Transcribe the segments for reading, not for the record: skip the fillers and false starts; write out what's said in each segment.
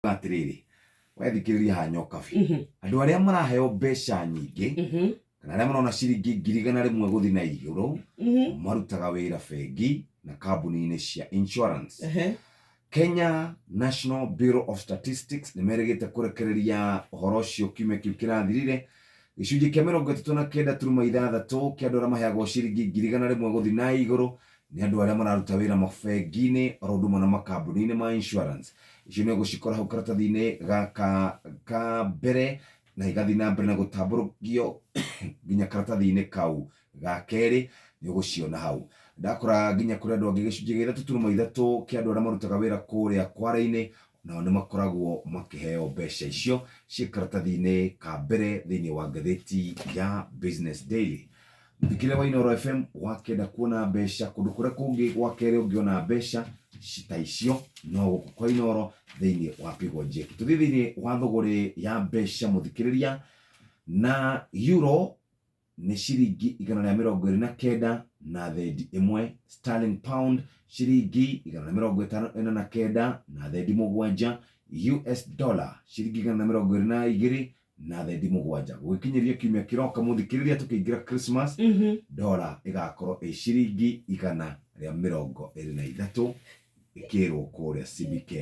atiriri wethikiriria hanyoka bi andu aria maraheo mbeca nyingi kana aria marona ciringi 100,000 guthi na iguru marutaga wira bengi na kambuni-ini cia insurance. Kenya National Bureau of Statistics nimerigite kurekereria uhoro ucio kiumia kiu kirathirire gicunji kia 39.6 kia andu aria maheagwo ciringi 100,000 guthi na iguru ni andu aria mararuta wira mabengi-ini oro undu umwe na makambuni-ini ma insurance. Icio ni gucikora hau karatathi-ini gaka ka mbere na igathi na mbere na gutamburukio nginya karatathi-ini kau ga keri ni uguciona hau. Ndakora nginya kuri andu angi gicunji gia 3.3 kia andu aria marutaga wira kuria kwara-ini nao ni makoragwo makiheo mbeca icio cia karatathi-ini ka mbere thiini wa ngatheti ya Business Daily. Thikire wa Inooro FM wakenda kuona mbeca kundu kuria kungi gwa keri ungiona mbeca cita icio no guku kwa Inooro thiini wa Pigwa Jeki. Tuthi thiini wa thogori ya mbeca muthikiriria na euro ni ciringi 129 na thendi imwe, sterling pound ciringi 159 na thendi mugwanja, US dollar ciringi 122 na thendi mugwanja. Gukinyiria kiumia kiroka muthikiriria tukiingira Christmas dollar igakorwo i ciringi 123 ikirwo kuria CBK.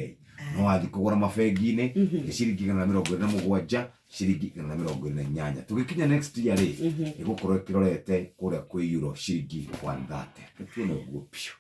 No wathi kugura mabengi-ini ciringi 127 ciringi 128. Tugikinya next year igukorwo ikirorete kuria kwi euro ciringi 130. Tuone guo pio.